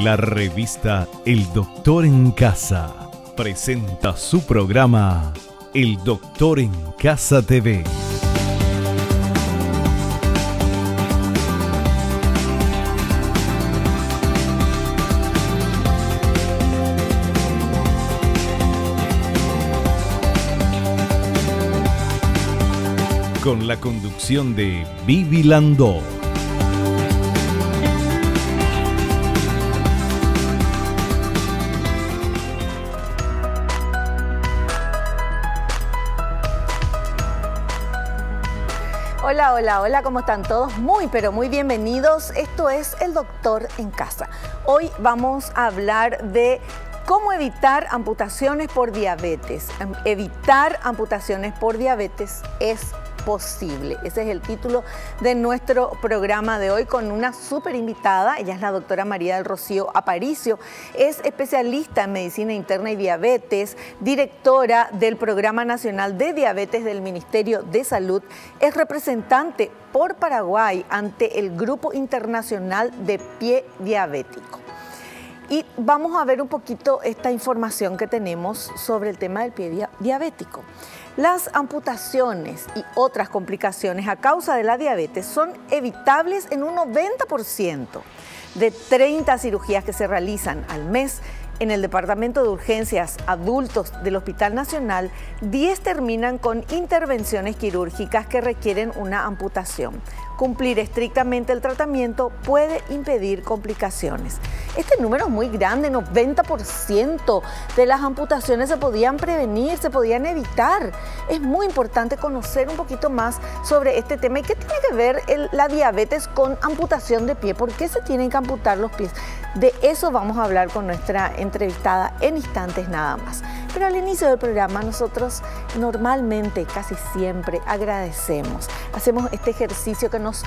La revista El Doctor en Casa presenta su programa El Doctor en Casa TV. Con la conducción de Vivi Landó. Hola, hola, hola, ¿cómo están todos? Muy, pero muy bienvenidos. Esto es El Doctor en Casa. Hoy vamos a hablar de cómo evitar amputaciones por diabetes. Evitar amputaciones por diabetes es posible. Ese es el título de nuestro programa de hoy con una súper invitada. Ella es la doctora María del Rocío Aparicio. Es especialista en medicina interna y diabetes, directora del Programa Nacional de Diabetes del Ministerio de Salud. Es representante por Paraguay ante el Grupo Internacional de Pie Diabético. Y vamos a ver un poquito esta información que tenemos sobre el tema del pie diabético. Las amputaciones y otras complicaciones a causa de la diabetes son evitables en un 90%. De 30 cirugías que se realizan al mes en el Departamento de Urgencias Adultos del Hospital Nacional, 10 terminan con intervenciones quirúrgicas que requieren una amputación. Cumplir estrictamente el tratamiento puede impedir complicaciones. Este número es muy grande, 90% de las amputaciones se podían prevenir, se podían evitar. Es muy importante conocer un poquito más sobre este tema. ¿Y qué tiene que ver la diabetes con amputación de pie? ¿Por qué se tienen que amputar los pies? De eso vamos a hablar con nuestra entrevistada en instantes nada más. Pero al inicio del programa nosotros normalmente, casi siempre, agradecemos. Hacemos este ejercicio que nos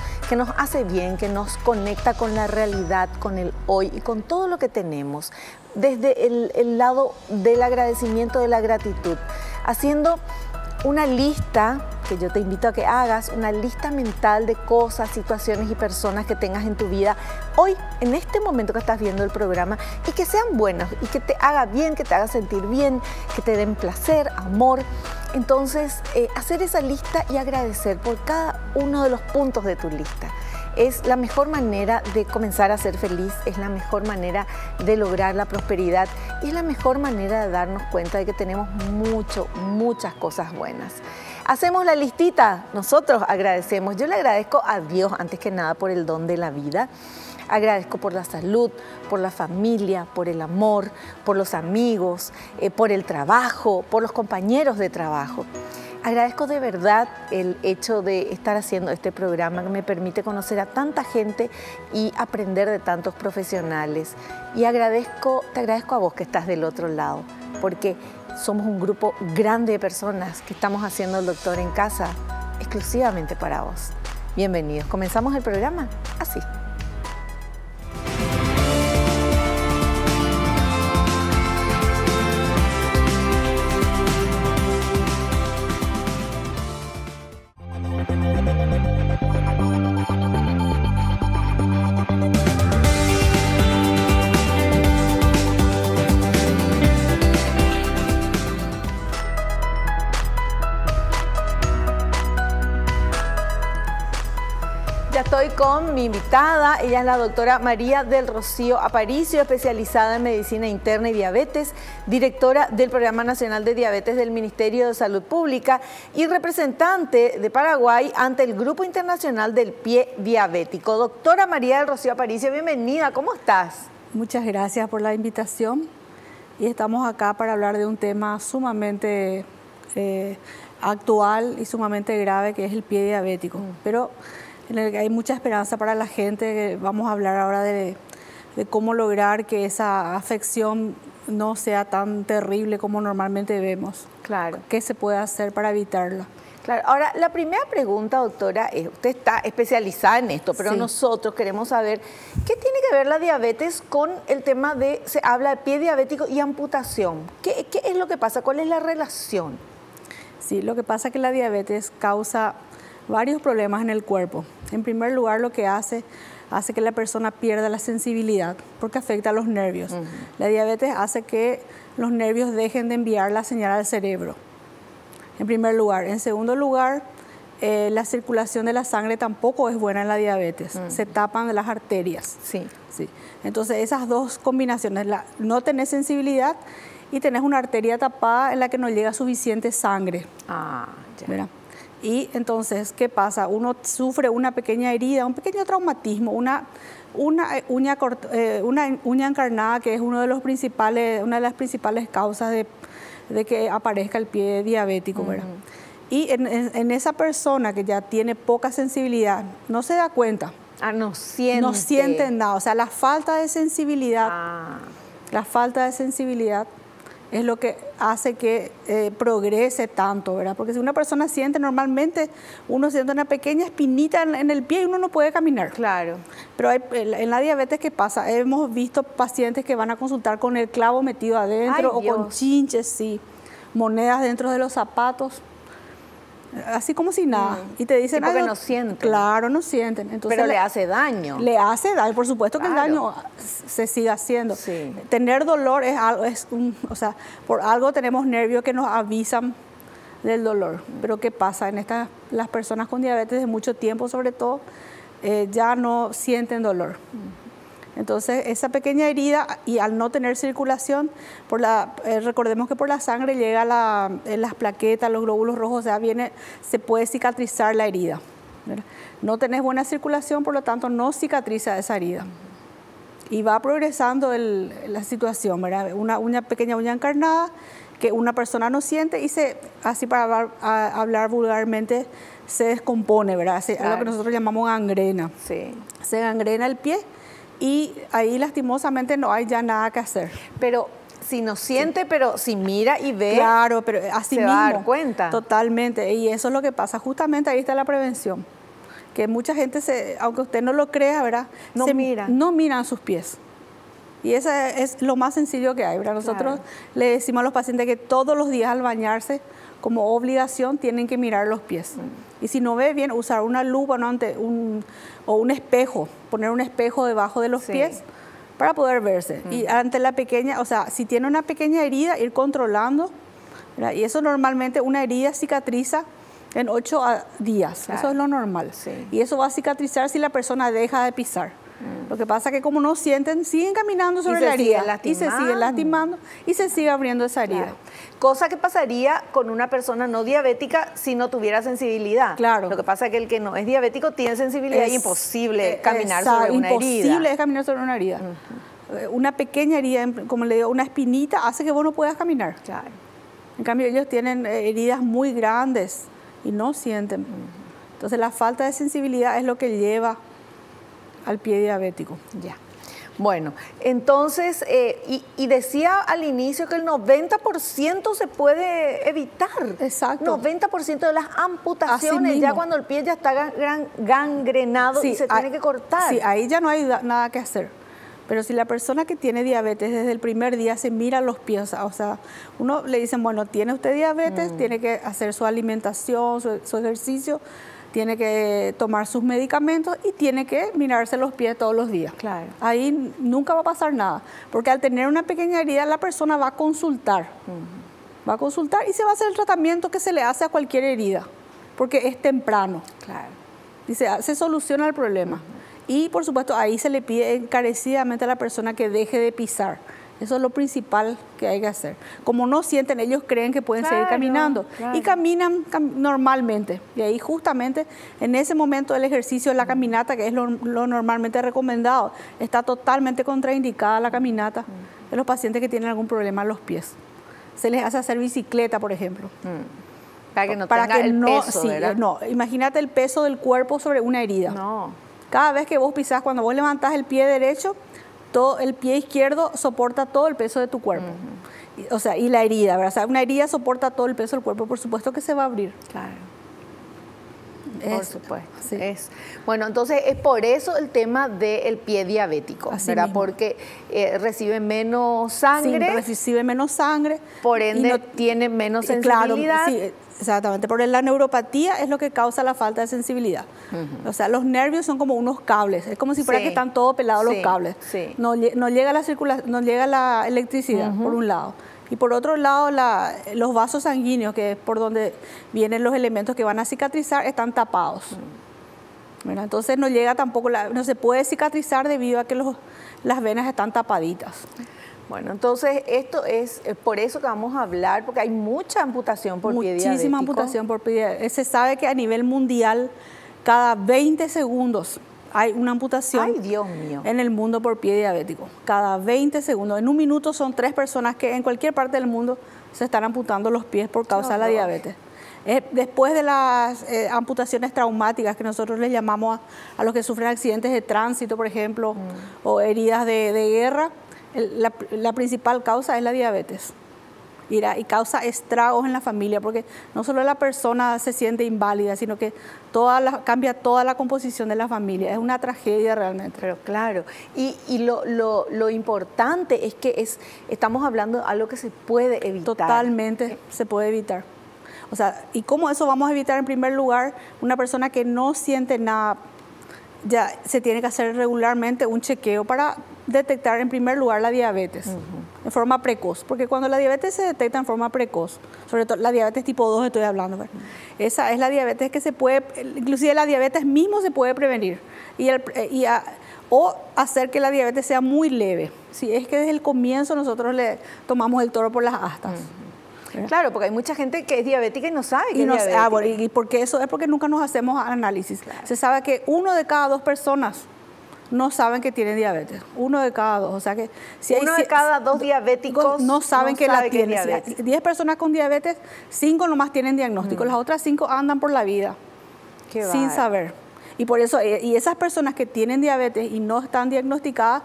hace bien, que nos conecta con la realidad, con el hoy y con todo lo que tenemos. Desde el lado del agradecimiento, de la gratitud. Haciendo una lista, que yo te invito a que hagas, una lista mental de cosas, situaciones y personas que tengas en tu vida hoy, en este momento que estás viendo el programa, y que sean buenas y que te haga bien, que te haga sentir bien, que te den placer, amor. Entonces, hacer esa lista y agradecer por cada uno de los puntos de tu lista. Es la mejor manera de comenzar a ser feliz, es la mejor manera de lograr la prosperidad y es la mejor manera de darnos cuenta de que tenemos muchas cosas buenas. Hacemos la listita, nosotros agradecemos. Yo le agradezco a Dios antes que nada por el don de la vida. Agradezco por la salud, por la familia, por el amor, por los amigos, por el trabajo, por los compañeros de trabajo. Agradezco de verdad el hecho de estar haciendo este programa que me permite conocer a tanta gente y aprender de tantos profesionales. Y te agradezco a vos que estás del otro lado, porque somos un grupo grande de personas que estamos haciendo El Doctor en Casa exclusivamente para vos. Bienvenidos. Comenzamos el programa así. Estoy con mi invitada, ella es la doctora María del Rocío Aparicio, especializada en medicina interna y diabetes, directora del Programa Nacional de Diabetes del Ministerio de Salud Pública y representante de Paraguay ante el Grupo Internacional del Pie Diabético. Doctora María del Rocío Aparicio, bienvenida, ¿cómo estás? Muchas gracias por la invitación y estamos acá para hablar de un tema sumamente actual y sumamente grave que es el pie diabético. Pero hay mucha esperanza para la gente. Vamos a hablar ahora de cómo lograr que esa afección no sea tan terrible como normalmente vemos. Claro. ¿Qué se puede hacer para evitarla? Claro. Ahora, la primera pregunta, doctora, es, usted está especializada en esto, pero sí, nosotros queremos saber qué tiene que ver la diabetes con el tema de, se habla de pie diabético y amputación. ¿Qué es lo que pasa? ¿Cuál es la relación? Sí, lo que pasa es que la diabetes causa varios problemas en el cuerpo. En primer lugar, lo que hace, hace que la persona pierda la sensibilidad porque afecta a los nervios. La diabetes hace que los nervios dejen de enviar la señal al cerebro, en primer lugar. En segundo lugar, la circulación de la sangre tampoco es buena en la diabetes. Se tapan las arterias. Sí. Entonces, esas dos combinaciones, no tenés sensibilidad y tenés una arteria tapada en la que no llega suficiente sangre. ¿Verdad? Y entonces, ¿qué pasa? Uno sufre una pequeña herida, un pequeño traumatismo, una uña encarnada, que es una de las principales causas de que aparezca el pie diabético, ¿verdad? Y en esa persona que ya tiene poca sensibilidad, no se da cuenta. No siente. No siente nada. O sea, la falta de sensibilidad, es lo que hace que progrese tanto, ¿verdad? Porque si una persona siente, normalmente uno siente una pequeña espinita en el pie y uno no puede caminar. Claro. Pero en la diabetes, ¿qué pasa? Hemos visto pacientes que van a consultar con el clavo metido adentro o con chinches, sí, monedas dentro de los zapatos. Así como si nada. Y te dicen, porque no sienten. Claro, no sienten. Entonces, pero le hace daño. Le hace daño, por supuesto que el daño se sigue haciendo. Sí. Tener dolor es algo, o sea, por algo tenemos nervios que nos avisan del dolor. Pero ¿qué pasa? Las personas con diabetes de mucho tiempo, sobre todo, ya no sienten dolor. Entonces, esa pequeña herida, y al no tener circulación, recordemos que por la sangre llega las plaquetas, los glóbulos rojos, o sea, se puede cicatrizar la herida, ¿verdad? No tenés buena circulación, por lo tanto, no cicatriza esa herida. Y va progresando la situación, ¿verdad? Una pequeña uña encarnada que una persona no siente y así para hablar vulgarmente, se descompone, ¿verdad? Es lo que nosotros llamamos gangrena. Sí. Se gangrena el pie. Y ahí lastimosamente no hay ya nada que hacer. Pero si no siente, pero si mira y ve, claro, pero así se mismo, va a dar cuenta. Totalmente, y eso es lo que pasa. Justamente ahí está la prevención. Que mucha gente, aunque usted no lo crea, ¿verdad? No miran sus pies. Y eso es lo más sencillo que hay, ¿verdad? Nosotros le decimos a los pacientes que todos los días al bañarse, como obligación, tienen que mirar los pies. Y si no ve bien, usar una lupa o un espejo, poner un espejo debajo de los pies para poder verse. Y ante la pequeña, o sea, si tiene una pequeña herida, ir controlando, ¿verdad? Y eso normalmente, una herida cicatriza en 8 días. Eso es lo normal. Y eso va a cicatrizar si la persona deja de pisar. Lo que pasa es que como no sienten, siguen caminando sobre la herida y se siguen lastimando y se sigue abriendo esa herida. Cosa que pasaría con una persona no diabética si no tuviera sensibilidad. Claro. Lo que pasa es que el que no es diabético tiene sensibilidad y imposible caminar sobre una herida. Imposible es caminar sobre una herida. Una pequeña herida, como le digo, una espinita, hace que vos no puedas caminar. Claro. En cambio, ellos tienen heridas muy grandes y no sienten. Entonces, la falta de sensibilidad es lo que lleva al pie diabético. Ya. Bueno, entonces, y decía al inicio que el 90% se puede evitar. Exacto. 90% de las amputaciones, ya cuando el pie ya está gangrenado y se tiene que cortar. Sí, ahí ya no hay nada que hacer. Pero si la persona que tiene diabetes desde el primer día se mira los pies, o sea, uno le dicen, bueno, tiene usted diabetes, tiene que hacer su alimentación, su ejercicio, tiene que tomar sus medicamentos y tiene que mirarse los pies todos los días. Claro. Ahí nunca va a pasar nada, porque al tener una pequeña herida la persona va a consultar. Va a consultar y se va a hacer el tratamiento que se le hace a cualquier herida, porque es temprano. Claro. Y se soluciona el problema. Y por supuesto ahí se le pide encarecidamente a la persona que deje de pisar. Eso es lo principal que hay que hacer. Como no sienten, ellos creen que pueden seguir caminando. Y caminan normalmente. Y ahí justamente en ese momento del ejercicio, la caminata, que es lo normalmente recomendado, está totalmente contraindicada la caminata de los pacientes que tienen algún problema en los pies. Se les hace hacer bicicleta, por ejemplo. Para que no tenga el peso, ¿verdad? No, imagínate el peso del cuerpo sobre una herida. No. Cada vez que vos pisás, cuando vos levantás el pie derecho, todo el pie izquierdo soporta todo el peso de tu cuerpo. O sea, y la herida, ¿verdad? O sea, una herida soporta todo el peso del cuerpo, por supuesto que se va a abrir. Claro. Por supuesto. Sí. Bueno, entonces es por eso el tema del pie diabético, Así ¿verdad? mismo. Porque recibe menos sangre. Sí, recibe menos sangre. Por ende, no, tiene menos sensibilidad. Claro, sí, exactamente. Porque la neuropatía es lo que causa la falta de sensibilidad. O sea, los nervios son como unos cables. Es como si fuera que están todos pelados los cables. Sí. No llega la circulación, no llega la electricidad, por un lado. Y por otro lado, los vasos sanguíneos, que es por donde vienen los elementos que van a cicatrizar, están tapados. Bueno, entonces no llega tampoco, no se puede cicatrizar debido a que las venas están tapaditas. Bueno, entonces esto es por eso que vamos a hablar, porque hay mucha amputación por pie diabético. Muchísima amputación por pie diabético. Se sabe que a nivel mundial, cada 20 segundos hay una amputación. Ay, Dios mío. En el mundo por pie diabético. Cada 20 segundos. En un minuto son 3 personas que en cualquier parte del mundo se están amputando los pies por causa de la diabetes. Después de las amputaciones traumáticas que nosotros les llamamos a los que sufren accidentes de tránsito, por ejemplo, o heridas de guerra, la principal causa es la diabetes. Y causa estragos en la familia, porque no solo la persona se siente inválida, sino que cambia toda la composición de la familia. Es una tragedia realmente. Pero claro, y lo importante es que estamos hablando de algo que se puede evitar. Totalmente se puede evitar. O sea, ¿y cómo eso vamos a evitar? En primer lugar, una persona que no siente nada, ya se tiene que hacer regularmente un chequeo para detectar en primer lugar la diabetes en forma precoz, porque cuando la diabetes se detecta en forma precoz, sobre todo la diabetes tipo 2 estoy hablando, ¿verdad? Esa es la diabetes que se puede, inclusive la diabetes mismo se puede prevenir o hacer que la diabetes sea muy leve. Si es que desde el comienzo nosotros le tomamos el toro por las astas. Claro, porque hay mucha gente que es diabética y no sabe que es diabética. Bueno, y porque eso es porque nunca nos hacemos análisis. Claro. Se sabe que 1 de cada 2 personas no saben que tienen diabetes. 1 de cada 2. O sea que si uno de cada 2 diabéticos no saben que la tienen. Si hay 10 personas con diabetes, 5 nomás tienen diagnóstico. Las otras 5 andan por la vida sin saber. Y por eso, y esas personas que tienen diabetes y no están diagnosticadas,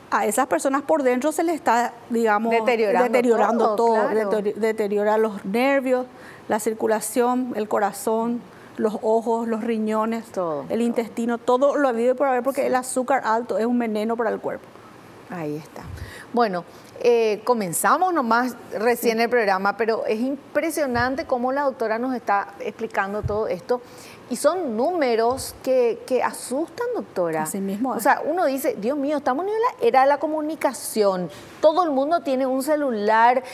a esas personas por dentro se les está, digamos, deteriorando todo. Claro. Deteriora los nervios, la circulación, el corazón, los ojos, los riñones, el intestino, todo lo habido y por haber, porque el azúcar alto es un veneno para el cuerpo. Ahí está. Bueno, comenzamos nomás recién el programa, pero es impresionante cómo la doctora nos está explicando todo esto. Y son números que asustan, doctora. Así mismo es. O sea, uno dice, Dios mío, estamos en la era de la comunicación. Todo el mundo tiene un celular,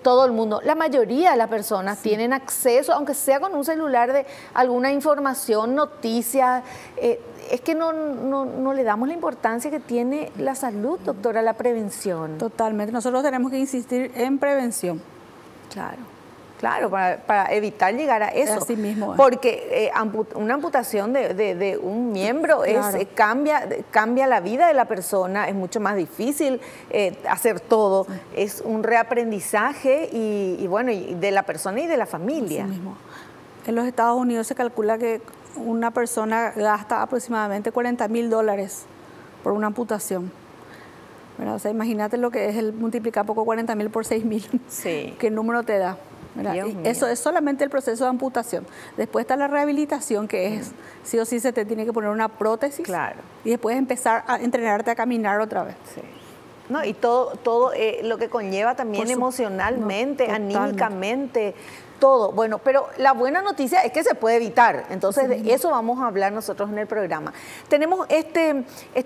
todo el mundo. La mayoría de las personas tienen acceso, aunque sea con un celular, de alguna información, noticias. Es que no le damos la importancia que tiene la salud, doctora, la prevención. Totalmente. Nosotros tenemos que insistir en prevención. Claro, para evitar llegar a eso. Así mismo. Porque una amputación de un miembro cambia la vida de la persona, es mucho más difícil hacer todo. Sí. Es un reaprendizaje y bueno, y de la persona y de la familia. Así mismo. En los Estados Unidos se calcula que una persona gasta aproximadamente $40.000 por una amputación. O sea, imagínate lo que es multiplicar poco 40.000 por 6.000. Sí. ¿Qué número te da? Eso es solamente el proceso de amputación. Después está la rehabilitación, que es sí o sí se te tiene que poner una prótesis. Claro. Y después empezar a entrenarte a caminar otra vez. Sí. No, y todo lo que conlleva también emocionalmente, anímicamente, todo. Bueno, pero la buena noticia es que se puede evitar. Entonces, de eso vamos a hablar nosotros en el programa. Tenemos este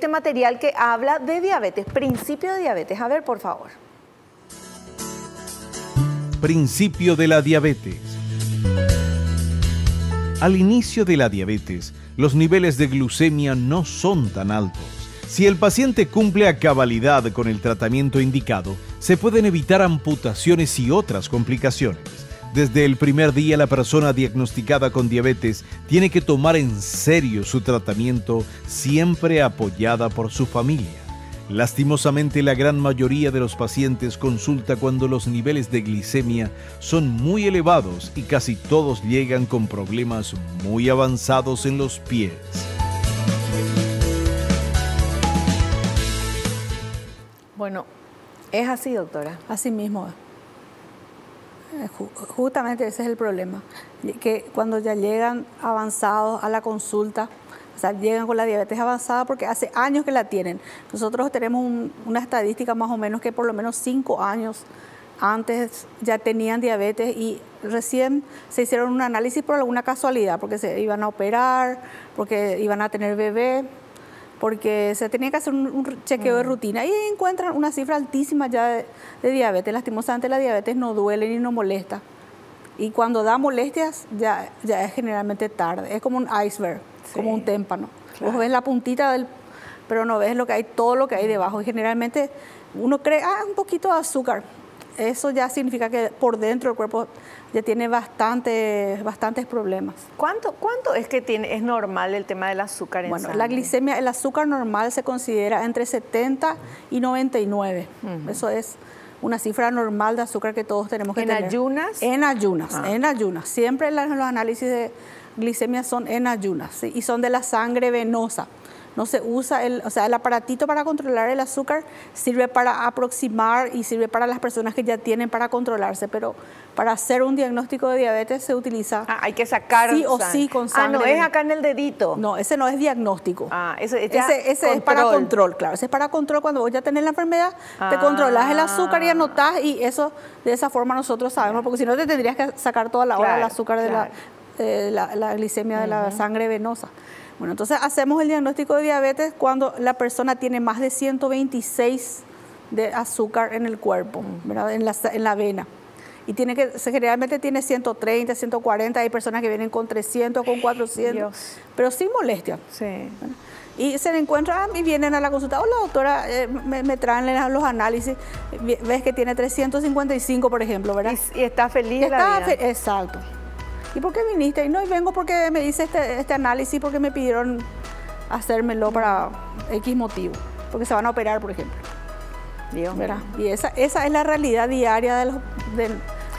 material que habla de diabetes, principio de diabetes. A ver, por favor. Principio de la diabetes. Al inicio de la diabetes, los niveles de glucemia no son tan altos. Si el paciente cumple a cabalidad con el tratamiento indicado, se pueden evitar amputaciones y otras complicaciones. Desde el primer día, la persona diagnosticada con diabetes tiene que tomar en serio su tratamiento, siempre apoyada por su familia. Lastimosamente, la gran mayoría de los pacientes consulta cuando los niveles de glicemia son muy elevados y casi todos llegan con problemas muy avanzados en los pies. Bueno, es así, doctora. Así mismo. Justamente ese es el problema, que cuando ya llegan avanzados a la consulta, o sea, llegan con la diabetes avanzada porque hace años que la tienen. Nosotros tenemos una estadística más o menos que por lo menos 5 años antes ya tenían diabetes y recién se hicieron un análisis por alguna casualidad, porque se iban a operar, porque iban a tener bebé, porque se tenía que hacer un chequeo de rutina y encuentran una cifra altísima ya de diabetes. Lastimosamente la diabetes no duele ni no molesta. Y cuando da molestias ya es generalmente tarde. Es como un iceberg, como un témpano. Claro. Vos ves la puntita pero no ves todo lo que hay debajo. Y generalmente uno cree, un poquito de azúcar. Eso ya significa que por dentro el cuerpo ya tiene bastantes problemas. ¿Cuánto es que es normal el tema del azúcar en sangre? La glicemia, el azúcar normal se considera entre 70 y 99. Eso es una cifra normal de azúcar que todos tenemos que tener. ¿En ayunas? En ayunas. Siempre los análisis de glicemia son en ayunas, ¿sí? Y son de la sangre venosa. No se usa el aparatito para controlar el azúcar sirve para aproximar y sirve para las personas que ya tienen para controlarse, pero para hacer un diagnóstico de diabetes se utiliza. Hay que sacar sí o sí con sangre. No es acá en el dedito. No, ese no es diagnóstico. Ese es para control, claro. Ese es para control cuando vos ya tenés la enfermedad, te controlás el azúcar y anotás y eso de esa forma nosotros sabemos, porque si no te tendrías que sacar toda la hora el azúcar de la glicemia de la sangre venosa. Bueno, entonces hacemos el diagnóstico de diabetes cuando la persona tiene más de 126 de azúcar en el cuerpo, ¿verdad? En la vena. Y generalmente tiene 130, 140, hay personas que vienen con 300, con 400, Dios. Pero sin molestia. Sí. ¿Verdad? Y se le encuentran y vienen a la consulta, hola doctora, me traen los análisis, ves que tiene 355, por ejemplo, ¿verdad? Y está feliz la vida. Exacto. ¿Y por qué viniste? Y no, y vengo porque me dice este análisis, porque me pidieron hacérmelo para X motivo, porque se van a operar, por ejemplo. Dios, ¿verdad? Y esa es la realidad diaria de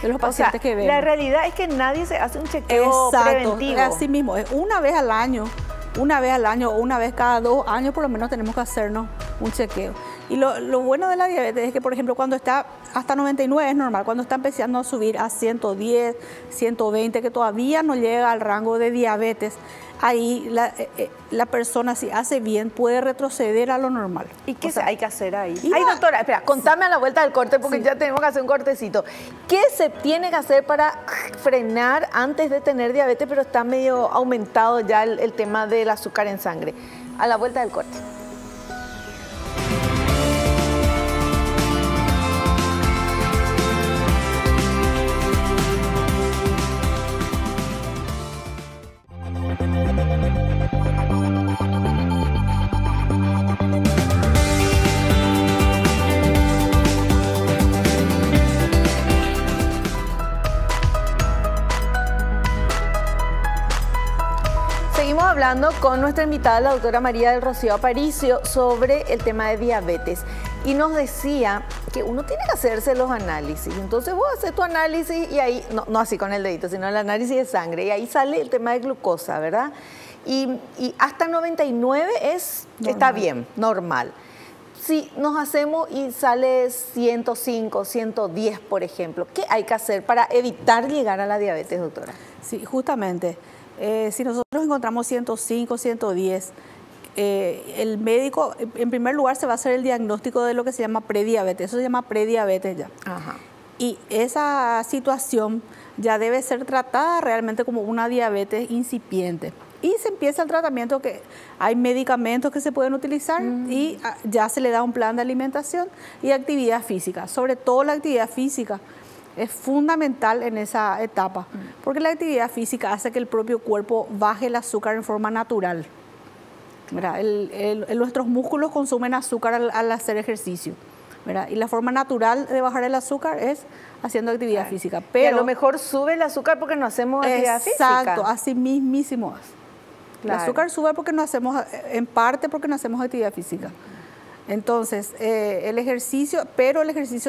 los pacientes que ven. La realidad es que nadie se hace un chequeo preventivo. Así mismo, es una vez al año o una vez cada 2 años por lo menos tenemos que hacernos un chequeo. Y lo bueno de la diabetes es que, por ejemplo, cuando está hasta 99 es normal, cuando está empezando a subir a 110, 120, que todavía no llega al rango de diabetes, ahí la persona, si hace bien, puede retroceder a lo normal. ¿Y qué hay que hacer ahí? Doctora, espera, contame a la vuelta del corte porque ya tenemos que hacer un cortecito. ¿Qué se tiene que hacer para frenar antes de tener diabetes, pero está medio aumentado ya el tema del azúcar en sangre? A la vuelta del corte. Hablando con nuestra invitada, la doctora María del Rocío Aparicio, sobre el tema de diabetes. Y nos decía que uno tiene que hacerse los análisis. Entonces vos haces tu análisis y ahí, no así con el dedito, sino el análisis de sangre. Y ahí sale el tema de glucosa, ¿verdad? Y hasta 99 está bien, normal. Si nos hacemos y sale 105, 110, por ejemplo, ¿qué hay que hacer para evitar llegar a la diabetes, doctora? Sí, justamente. Si nosotros encontramos 105, 110, el médico, en primer lugar, se va a hacer el diagnóstico de lo que se llama prediabetes. Eso se llama prediabetes ya. Ajá. Y esa situación ya debe ser tratada realmente como una diabetes incipiente. Y se empieza el tratamiento, que hay medicamentos que se pueden utilizar y ya se le da un plan de alimentación y actividad física. Sobre todo la actividad física es fundamental en esa etapa, porque la actividad física hace que el propio cuerpo baje el azúcar en forma natural. ¿Verdad? Nuestros músculos consumen azúcar al hacer ejercicio, ¿verdad? Y la forma natural de bajar el azúcar es haciendo actividad física. Pero y a lo mejor sube el azúcar porque no hacemos actividad física. Exacto, así mismísimo. Claro. El azúcar sube porque no hacemos, en parte porque no hacemos actividad física. Entonces, el ejercicio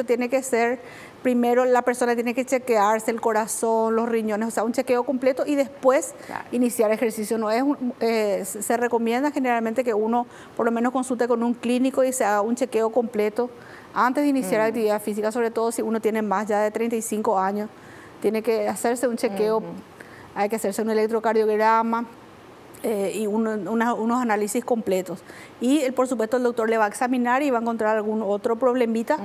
tiene que ser, primero la persona tiene que chequearse el corazón, los riñones, o sea, un chequeo completo y después iniciar ejercicio. No es se recomienda generalmente que uno por lo menos consulte con un clínico y se haga un chequeo completo antes de iniciar actividad física, sobre todo si uno tiene más ya de 35 años. tiene que hacerse un chequeo, hay que hacerse un electrocardiograma y unos análisis completos. Y por supuesto el doctor le va a examinar y va a encontrar algún otro problemita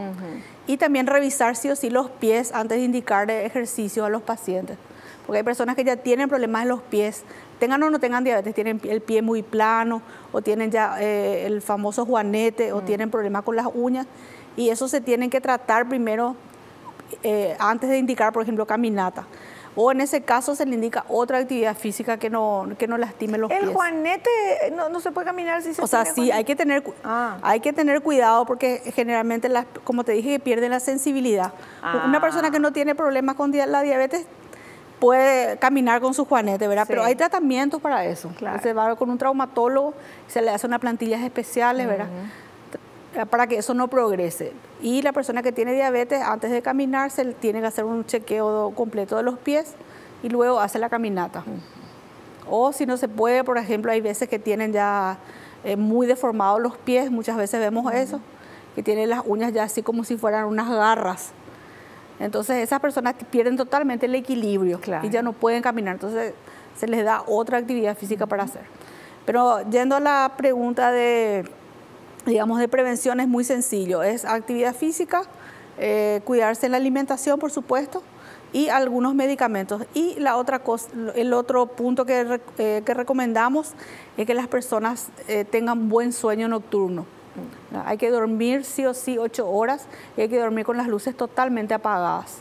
y también revisar sí o sí los pies antes de indicar ejercicio a los pacientes. Porque hay personas que ya tienen problemas en los pies, tengan o no tengan diabetes, tienen el pie muy plano o tienen ya el famoso juanete o tienen problemas con las uñas y eso se tienen que tratar primero antes de indicar, por ejemplo, caminata. O en ese caso se le indica otra actividad física que no lastime los pies. ¿El juanete no se puede caminar si se O sea, tiene sí, juanete? hay que tener cuidado porque generalmente, como te dije, pierden la sensibilidad. Una persona que no tiene problemas con la diabetes puede caminar con su juanete, ¿verdad? Sí. Pero hay tratamientos para eso. Claro. Se va con un traumatólogo, se le hace unas plantillas especiales, ¿verdad? Para que eso no progrese. Y la persona que tiene diabetes, antes de caminar, se tiene que hacer un chequeo completo de los pies y luego hace la caminata. O si no se puede, por ejemplo, hay veces que tienen ya muy deformados los pies, muchas veces vemos eso, que tienen las uñas ya así como si fueran unas garras. Entonces esas personas pierden totalmente el equilibrio y ya no pueden caminar, entonces se les da otra actividad física para hacer. Pero yendo a la pregunta de prevención, es muy sencillo, es actividad física, cuidarse en la alimentación, por supuesto, y algunos medicamentos. Y la otra cosa, el otro punto que recomendamos es que las personas tengan buen sueño nocturno. Hay que dormir sí o sí 8 horas y hay que dormir con las luces totalmente apagadas.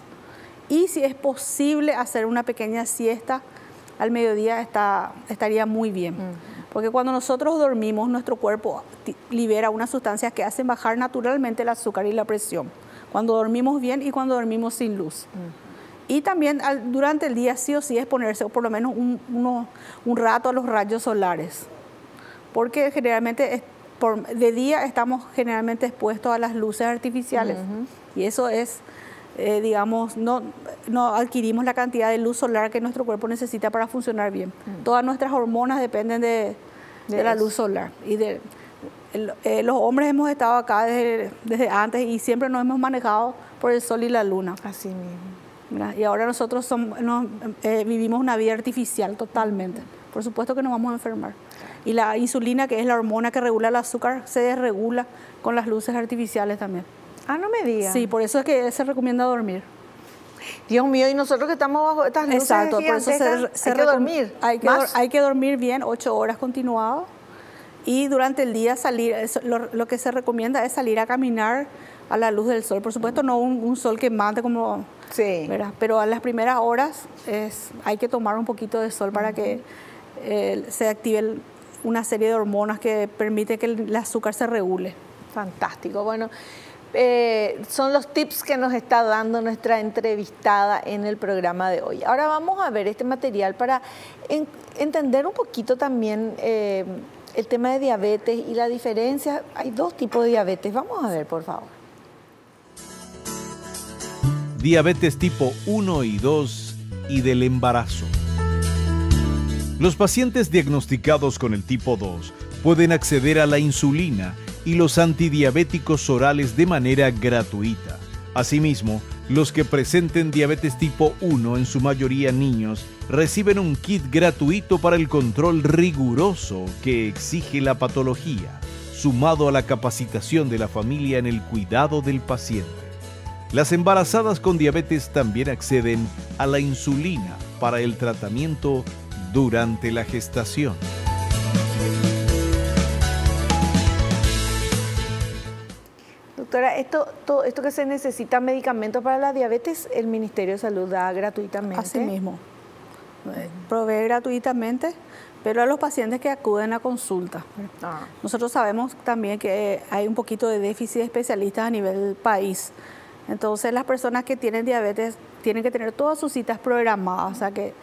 Y si es posible hacer una pequeña siesta al mediodía estaría muy bien. Porque cuando nosotros dormimos, nuestro cuerpo libera unas sustancias que hacen bajar naturalmente el azúcar y la presión. Cuando dormimos bien y cuando dormimos sin luz. Y también durante el día sí o sí exponerse, o por lo menos un rato a los rayos solares. Porque generalmente de día estamos generalmente expuestos a las luces artificiales. Y eso es, no adquirimos la cantidad de luz solar que nuestro cuerpo necesita para funcionar bien. Todas nuestras hormonas dependen de la luz solar. Y los hombres hemos estado acá desde antes y siempre nos hemos manejado por el sol y la luna. Así mismo. Y ahora nosotros vivimos una vida artificial totalmente. Por supuesto que nos vamos a enfermar. Y la insulina, que es la hormona que regula el azúcar, se desregula con las luces artificiales también. No me digas. Sí, por eso es que se recomienda dormir. Dios mío, y nosotros que estamos bajo estas luces exacto, por eso hay que dormir. Hay que dormir bien 8 horas continuadas y durante el día salir, lo que se recomienda es salir a caminar a la luz del sol. Por supuesto no un sol quemante como... Sí. ¿verdad? Pero a las primeras horas hay que tomar un poquito de sol para que se active una serie de hormonas que permite que el azúcar se regule. Fantástico. Bueno, son los tips que nos está dando nuestra entrevistada en el programa de hoy. Ahora vamos a ver este material para entender un poquito también el tema de diabetes y la diferencia. Hay 2 tipos de diabetes. Vamos a ver, por favor. Diabetes tipo 1 y 2 y del embarazo. Los pacientes diagnosticados con el tipo 2 pueden acceder a la insulina y los antidiabéticos orales de manera gratuita. Asimismo, los que presenten diabetes tipo 1, en su mayoría niños, reciben un kit gratuito para el control riguroso que exige la patología, sumado a la capacitación de la familia en el cuidado del paciente. Las embarazadas con diabetes también acceden a la insulina para el tratamiento durante la gestación. Doctora, todo esto que se necesita medicamentos para la diabetes, el Ministerio de Salud da gratuitamente. Así mismo. Provee gratuitamente, pero a los pacientes que acuden a consulta. Nosotros sabemos también que hay un poquito de déficit de especialistas a nivel país. Entonces las personas que tienen diabetes tienen que tener todas sus citas programadas. O sea que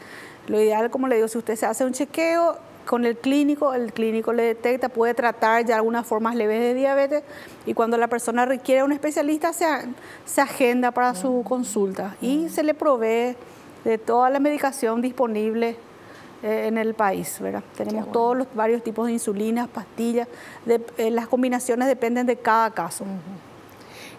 lo ideal, como le digo, si usted se hace un chequeo con el clínico le detecta, puede tratar ya algunas formas leves de diabetes y cuando la persona requiere un especialista se agenda para su consulta y se le provee de toda la medicación disponible en el país, ¿verdad? Tenemos todos los varios tipos de insulinas, pastillas, las combinaciones dependen de cada caso.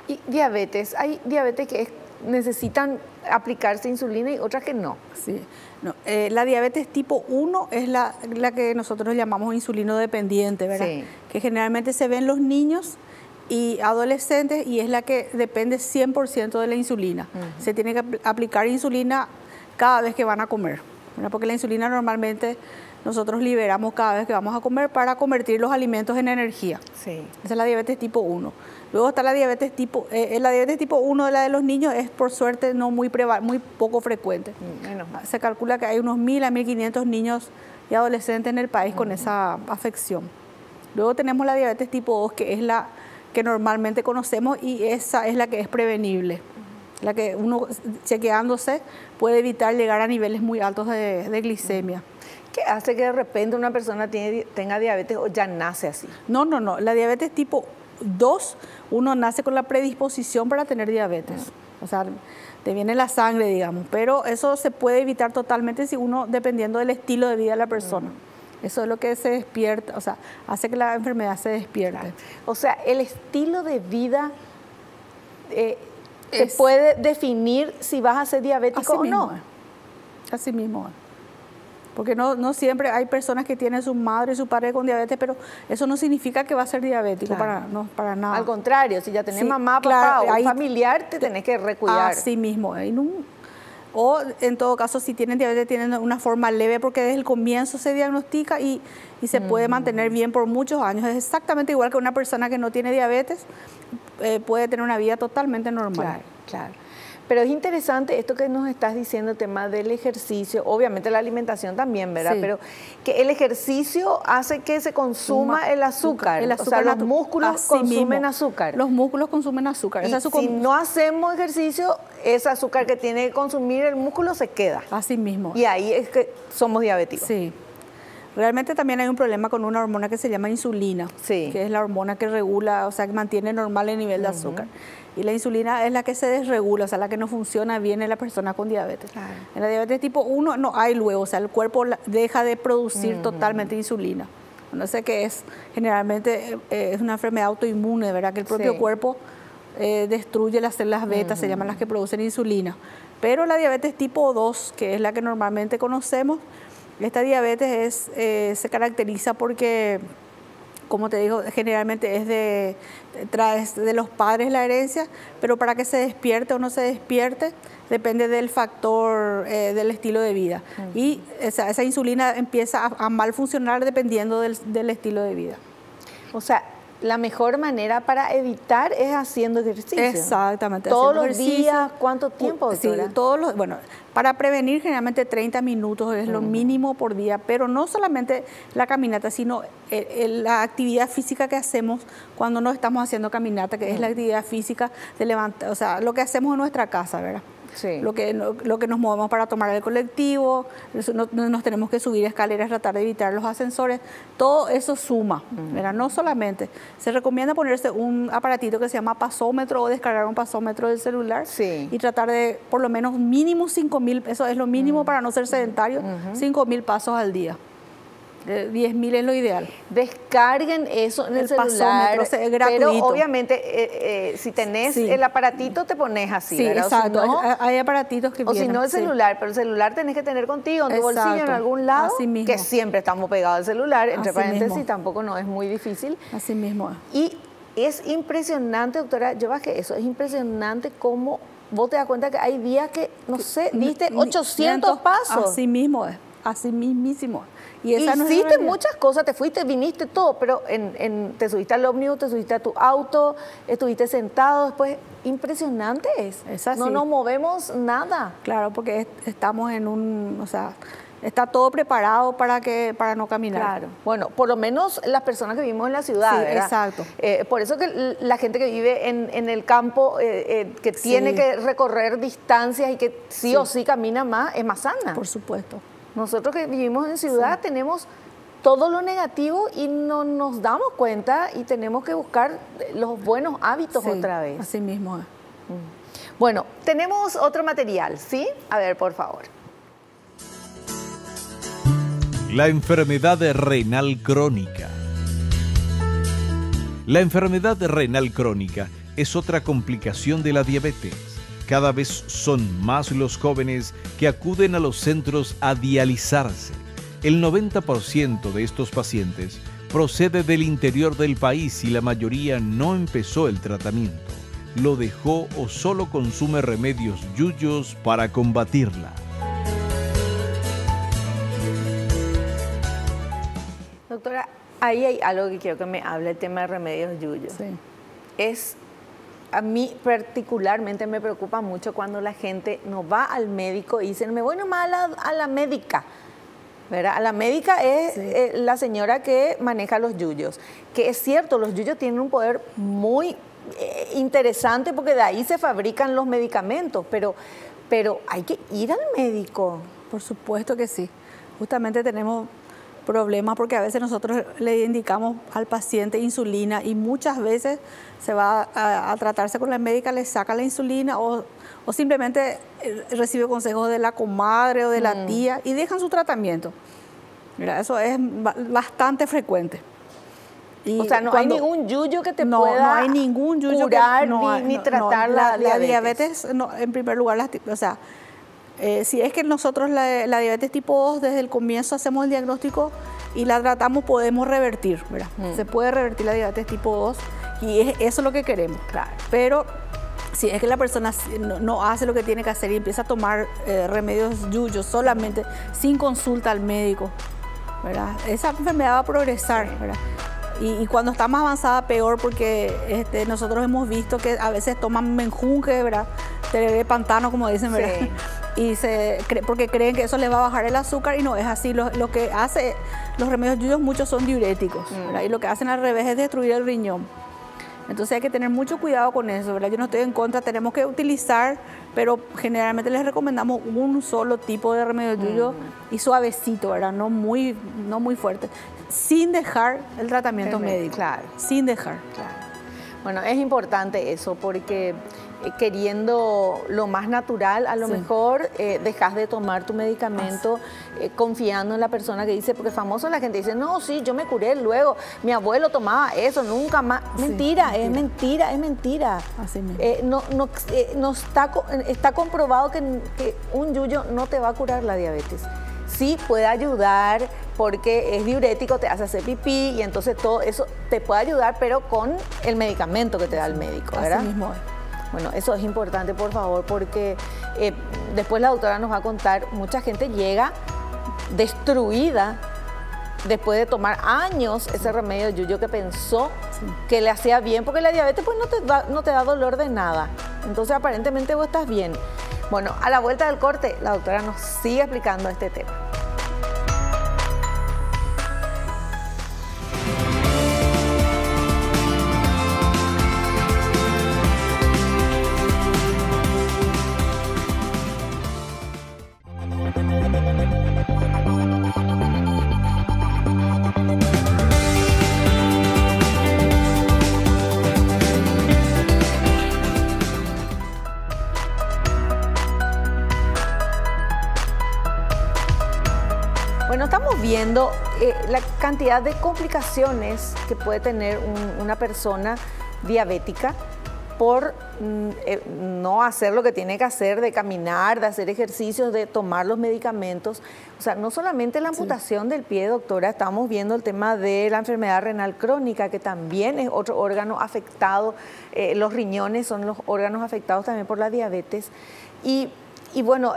Y diabetes, hay diabetes que es necesitan aplicarse insulina y otras que no. Sí. No, la diabetes tipo 1 es la que nosotros llamamos insulino dependiente, ¿verdad? Sí. Que generalmente se ve en los niños y adolescentes y es la que depende 100% de la insulina. Se tiene que aplicar insulina cada vez que van a comer, ¿verdad? Porque la insulina normalmente nosotros liberamos cada vez que vamos a comer para convertir los alimentos en energía. Sí. Esa es la diabetes tipo 1. Luego está la diabetes tipo 1 de la de los niños, es por suerte no muy poco frecuente. Menos mal. Se calcula que hay unos 1.000 a 1.500 niños y adolescentes en el país con esa afección. Luego tenemos la diabetes tipo 2, que es la que normalmente conocemos y esa es la que es prevenible. La que uno, chequeándose, puede evitar llegar a niveles muy altos de glicemia. ¿Qué hace que de repente una persona tenga diabetes o ya nace así? No. La diabetes tipo 2, uno nace con la predisposición para tener diabetes. O sea, te viene la sangre, digamos. Pero eso se puede evitar totalmente si uno, dependiendo del estilo de vida de la persona. Eso es lo que se despierta, o sea, hace que la enfermedad se despierte. Claro. O sea, el estilo de vida te puede definir si vas a ser diabético o no. Así mismo es. Porque no siempre hay personas que tienen su madre y su padre con diabetes, pero eso no significa que va a ser diabético, Claro. para nada. Al contrario, si ya tenés Sí, mamá, claro, papá o ahí familiar, te tenés que recuidar. Así mismo. O en todo caso, si tienen diabetes, tienen una forma leve porque desde el comienzo se diagnostica y se puede mantener bien por muchos años. Es exactamente igual que una persona que no tiene diabetes, puede tener una vida totalmente normal. Claro, claro. Pero es interesante esto que nos estás diciendo, el tema del ejercicio, obviamente la alimentación también, ¿verdad? Sí. Pero que el ejercicio hace que se consuma el azúcar. O sea, los músculos consumen azúcar. Los músculos consumen azúcar. Y si no hacemos ejercicio, ese azúcar que tiene que consumir el músculo se queda. Así mismo. Y ahí es que somos diabéticos. Sí. Realmente también hay un problema con una hormona que se llama insulina, Sí. que es la hormona que regula, o sea, que mantiene normal el nivel de azúcar. Y la insulina es la que se desregula, o sea, la que no funciona bien en la persona con diabetes. Claro. En la diabetes tipo 1 no hay luego, o sea, el cuerpo deja de producir totalmente insulina. No sé qué es, generalmente es una enfermedad autoinmune, ¿verdad? Que el propio Sí. cuerpo destruye las células beta, se llaman las que producen insulina. Pero la diabetes tipo 2, que es la que normalmente conocemos, esta diabetes se caracteriza porque, como te digo, generalmente trae de los padres la herencia, pero para que se despierte o no se despierte depende del factor del estilo de vida. Y esa insulina empieza a mal funcionar dependiendo del estilo de vida. O sea, la mejor manera para evitar es haciendo ejercicio. Exactamente. Todos haciendo los ejercicio. días, ¿cuánto tiempo, doctora? Sí, bueno, para prevenir generalmente 30 minutos es lo mínimo por día, pero no solamente la caminata, sino la actividad física que hacemos cuando no estamos haciendo caminata, que es la actividad física de levantar, o sea, lo que hacemos en nuestra casa, ¿verdad? Sí. Lo que nos movemos para tomar el colectivo, no nos tenemos que subir escaleras, tratar de evitar los ascensores, todo eso suma, ¿verdad? No solamente, se recomienda ponerse un aparatito que se llama pasómetro o descargar un pasómetro del celular Sí. y tratar de por lo menos mínimo 5.000, eso es lo mínimo para no ser sedentario, 5.000 pasos al día. 10.000 es lo ideal. Descarguen eso en el celular, pasómetro, es gratuito. pero obviamente si tenés Sí. el aparatito te pones así, Sí, ¿verdad? exacto. O si no, Hay aparatitos que o si vienen. no el sí. celular, pero el celular tenés que tener contigo en tu bolsillo en Exacto. algún lado, Así mismo. que siempre estamos pegados al celular, entre Así paréntesis, mismo. tampoco no es muy difícil. Así mismo es. Y es impresionante, doctora, yo bajé eso, es impresionante cómo vos te das cuenta que hay días que, no sé, diste 800 pasos. Así mismo es, así mismísimo. Y esa no es la Hiciste realidad. muchas cosas, te fuiste, viniste, todo, pero te subiste al ómnibus, te subiste a tu auto, estuviste sentado, después, impresionante es. Es así. No nos movemos nada. Claro, porque estamos o sea, está todo preparado para no caminar. Claro. Bueno, por lo menos las personas que vivimos en la ciudad, Sí, ¿verdad? exacto. Por eso que la gente que vive en el campo, que tiene Sí. que recorrer distancias y que sí o sí camina más, es más sana. Por supuesto. Nosotros que vivimos en ciudad tenemos todo lo negativo y no nos damos cuenta y tenemos que buscar los buenos hábitos Sí, otra vez. Así mismo es. Bueno, tenemos otro material, ¿sí? A ver, por favor. La enfermedad renal crónica. La enfermedad renal crónica es otra complicación de la diabetes, cada vez son más los jóvenes que acuden a los centros a dializarse. El 90% de estos pacientes procede del interior del país y la mayoría no empezó el tratamiento, lo dejó o solo consume remedios yuyos para combatirla. Doctora, ahí hay algo que quiero que me hable, el tema de remedios yuyos. Sí. A mí particularmente me preocupa mucho cuando la gente no va al médico y dicen, me voy nomás a la médica. ¿Verdad? A la médica es la señora que maneja los yuyos. Que es cierto, los yuyos tienen un poder muy interesante porque de ahí se fabrican los medicamentos, pero hay que ir al médico. Por supuesto que sí. Justamente tenemos problemas porque a veces nosotros le indicamos al paciente insulina y muchas veces se va a tratarse con la médica, le saca la insulina o simplemente recibe consejos de la comadre o de la tía y dejan su tratamiento. Mira, eso es bastante frecuente. Y o sea, no hay ningún yuyo que te pueda no hay ningún yuyo curar ni tratar la diabetes. En primer lugar, si es que nosotros la diabetes tipo 2 desde el comienzo hacemos el diagnóstico y la tratamos, podemos revertir, ¿verdad? Se puede revertir la diabetes tipo 2 y eso es lo que queremos. Claro. Pero si es que la persona no hace lo que tiene que hacer y empieza a tomar remedios yuyos solamente sin consulta al médico, ¿verdad? Esa enfermedad va a progresar, ¿verdad? Y cuando está más avanzada, peor, porque nosotros hemos visto que a veces toman menjunje, ¿verdad? De pantano, como dicen, ¿verdad? Sí. Porque creen que eso les va a bajar el azúcar y no es así. Lo que hace los remedios yuyos, muchos son diuréticos, ¿verdad? Y lo que hacen al revés es destruir el riñón. Entonces hay que tener mucho cuidado con eso, ¿verdad? Yo no estoy en contra, tenemos que utilizar, pero generalmente les recomendamos un solo tipo de remedio yuyo y suavecito, ¿verdad? No muy fuerte, sin dejar el tratamiento médico. Claro. Sin dejar. Claro. Bueno, es importante eso porque queriendo lo más natural, a lo mejor dejas de tomar tu medicamento confiando en la persona que dice, porque famoso la gente dice, no, sí, yo me curé luego, mi abuelo tomaba eso, nunca más. Mentira, es mentira. Así mismo. Está comprobado que un yuyo no te va a curar la diabetes. Sí puede ayudar porque es diurético, te hace hacer pipí y entonces todo eso te puede ayudar, pero con el medicamento que te da el médico, ¿verdad? Así mismo es. Bueno, eso es importante, por favor, porque después la doctora nos va a contar, mucha gente llega destruida después de tomar años ese remedio yuyo que pensó que le hacía bien, porque la diabetes pues no te da dolor de nada. Entonces aparentemente vos estás bien. Bueno, a la vuelta del corte, la doctora nos sigue explicando este tema. Bueno, estamos viendo la cantidad de complicaciones que puede tener una persona diabética por no hacer lo que tiene que hacer, de caminar, de hacer ejercicios, de tomar los medicamentos. O sea, no solamente la amputación del pie, doctora, estamos viendo el tema de la enfermedad renal crónica, que también es otro órgano afectado. Los riñones son los órganos afectados también por la diabetes. Y bueno,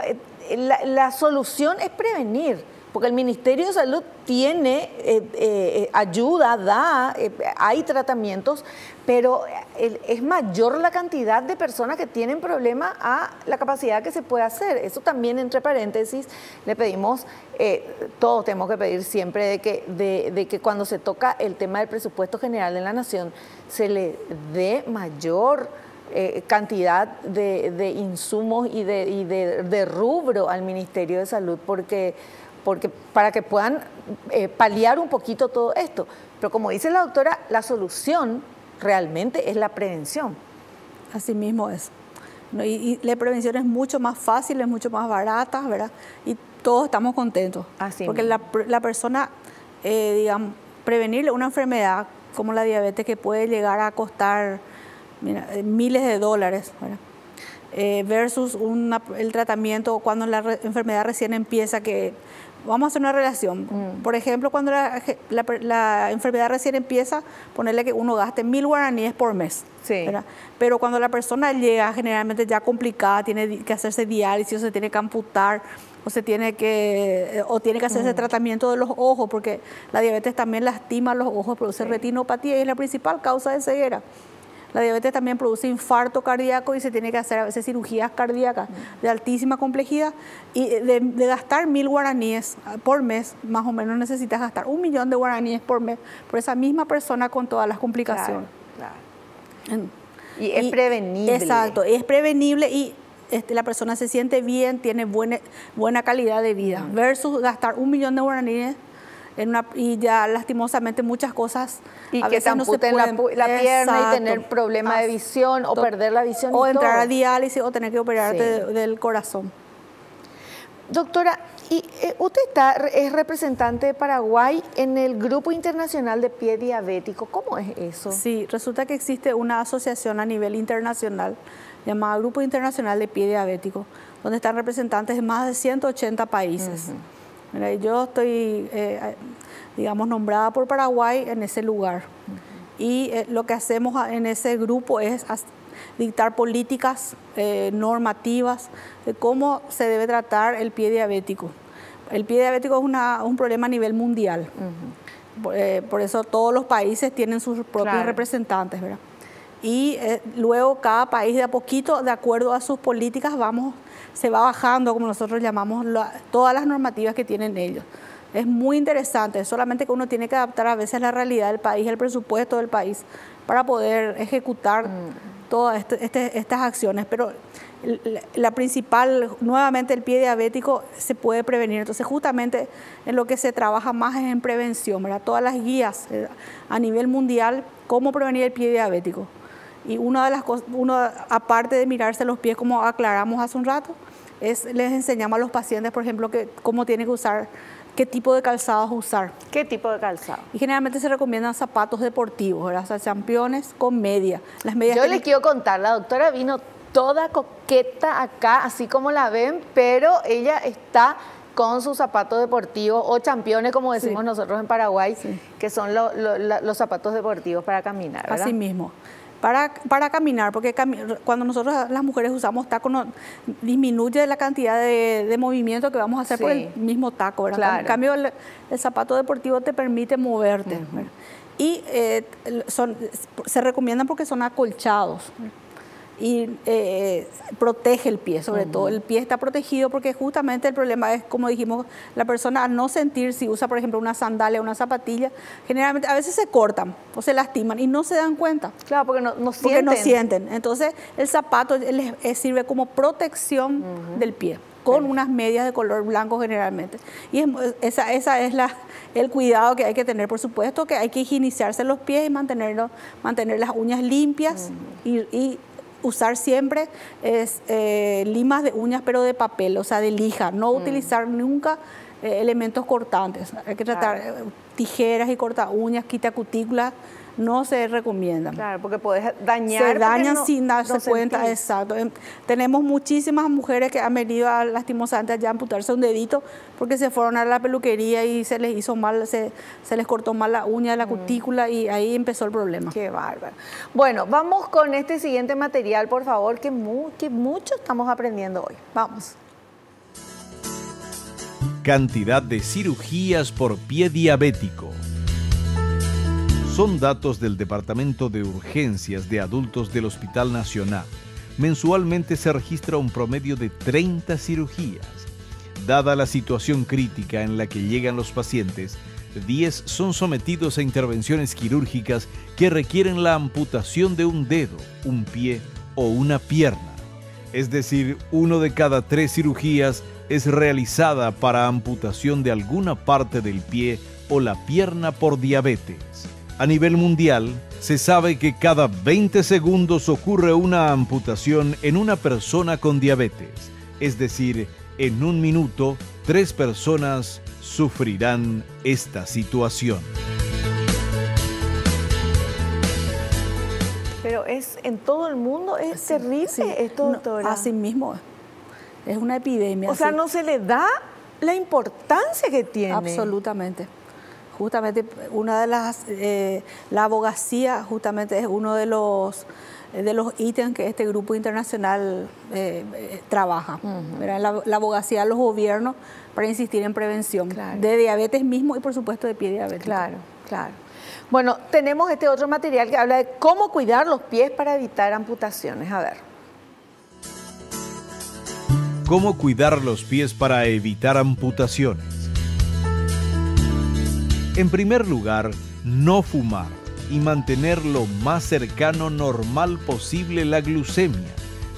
la solución es prevenir. Porque el Ministerio de Salud tiene ayuda, hay tratamientos, pero es mayor la cantidad de personas que tienen problemas a la capacidad que se puede hacer. Eso también, entre paréntesis, le pedimos, todos tenemos que pedir siempre de que cuando se toca el tema del presupuesto general de la Nación, se le dé mayor cantidad de insumos y de rubro al Ministerio de Salud, porque para que puedan paliar un poquito todo esto. Pero como dice la doctora, la solución realmente es la prevención. Así mismo es. Y la prevención es mucho más fácil, es mucho más barata, ¿verdad? Y todos estamos contentos. Así porque mismo. la persona, digamos, prevenirle una enfermedad como la diabetes que puede llegar a costar miles de dólares, ¿verdad? versus el tratamiento cuando la enfermedad recién empieza, que vamos a hacer una relación. Por ejemplo, cuando la enfermedad recién empieza, ponerle que uno gaste 1.000 guaraníes por mes. Sí. Pero cuando la persona llega generalmente ya complicada, tiene que hacerse diálisis, o se tiene que amputar, o tiene que hacerse tratamiento de los ojos, porque la diabetes también lastima los ojos, produce retinopatía y es la principal causa de ceguera. La diabetes también produce infarto cardíaco y se tiene que hacer a veces cirugías cardíacas de altísima complejidad. Y de gastar 1.000 guaraníes por mes, más o menos necesitas gastar 1 millón de guaraníes por mes por esa misma persona con todas las complicaciones. Claro. Y es prevenible. Exacto, es prevenible y la persona se siente bien, tiene buena calidad de vida. Versus gastar 1 millón de guaraníes y ya lastimosamente muchas cosas y a que veces te no se amputen pueden. la pierna. Exacto. Y tener problemas de visión o perder la visión o y entrar todo. a diálisis o tener que operarte del corazón. Doctora, y usted es representante de Paraguay en el Grupo Internacional de Pie Diabético. ¿Cómo es eso? Sí, resulta que existe una asociación a nivel internacional llamada Grupo Internacional de Pie Diabético, donde están representantes de más de 180 países. Mira, yo estoy, digamos, nombrada por Paraguay en ese lugar. Y lo que hacemos en ese grupo es dictar políticas normativas de cómo se debe tratar el pie diabético. El pie diabético es un problema a nivel mundial. Por eso todos los países tienen sus propios representantes, ¿verdad? Y luego cada país de a poquito, de acuerdo a sus políticas, se va bajando, como nosotros llamamos, todas las normativas que tienen ellos. Es muy interesante, solamente que uno tiene que adaptar a veces la realidad del país, el presupuesto del país, para poder ejecutar todas estas acciones. Pero la principal, nuevamente, el pie diabético se puede prevenir. Entonces, justamente en lo que se trabaja más es en prevención, ¿verdad? Todas las guías a nivel mundial, cómo prevenir el pie diabético. Y una de las cosas, aparte de mirarse los pies, como aclaramos hace un rato, les enseñamos a los pacientes, por ejemplo, cómo tienen que usar, qué tipo de calzados usar. ¿Qué tipo de calzado? Y generalmente se recomiendan zapatos deportivos, ¿verdad? O sea, championes con media. Las medias Yo les quiero contar, la doctora vino toda coqueta acá, así como la ven, pero ella está con sus zapatos deportivos o championes, como decimos nosotros en Paraguay, que son los zapatos deportivos para caminar, ¿verdad? Así mismo. Para caminar, porque cuando nosotros las mujeres usamos taco, disminuye la cantidad de movimiento que vamos a hacer por el mismo taco, ¿verdad? Claro. En cambio, el zapato deportivo te permite moverte. Y se recomiendan porque son acolchados. Y protege el pie, sobre todo. El pie está protegido porque justamente el problema es, como dijimos, la persona al no sentir, si usa, por ejemplo, una sandalia o una zapatilla, generalmente a veces se cortan o se lastiman y no se dan cuenta. Claro, porque no sienten. Porque no sienten. Entonces, el zapato sirve como protección del pie, con unas medias de color blanco generalmente. Y esa es el cuidado que hay que tener, por supuesto, que hay que higienizarse los pies y mantener las uñas limpias y usar siempre limas de uñas, pero de papel, o sea, de lija. No utilizar nunca elementos cortantes. Hay que tratar tijeras y corta uñas, quita cutículas, no se recomiendan. Claro, porque puedes dañar. Se dañan sin darse cuenta, exacto. Tenemos muchísimas mujeres que han venido lastimosamente allá a amputarse un dedito porque se fueron a la peluquería y se les hizo mal, se les cortó mal la uña de la cutícula y ahí empezó el problema. Qué bárbaro. Bueno, vamos con este siguiente material, por favor, que mucho estamos aprendiendo hoy. Vamos. Cantidad de cirugías por pie diabético. Son datos del Departamento de Urgencias de Adultos del Hospital Nacional. Mensualmente se registra un promedio de 30 cirugías. Dada la situación crítica en la que llegan los pacientes, 10 son sometidos a intervenciones quirúrgicas que requieren la amputación de un dedo, un pie o una pierna. Es decir, 1 de cada 3 cirugías es realizada para amputación de alguna parte del pie o la pierna por diabetes. A nivel mundial, se sabe que cada 20 segundos ocurre una amputación en una persona con diabetes. Es decir, en un minuto, 3 personas sufrirán esta situación. Pero es en todo el mundo, es terrible esto, doctora. Así mismo, es una epidemia. O sea, no se le da la importancia que tiene. Absolutamente. Justamente una de las, la abogacía justamente es uno de los ítems que este grupo internacional trabaja. La abogacía de los gobiernos para insistir en prevención de diabetes mismo y por supuesto de pie diabético. Claro, claro. Bueno, tenemos este otro material que habla de cómo cuidar los pies para evitar amputaciones. A ver. ¿Cómo cuidar los pies para evitar amputaciones? En primer lugar, no fumar y mantener lo más cercano normal posible la glucemia,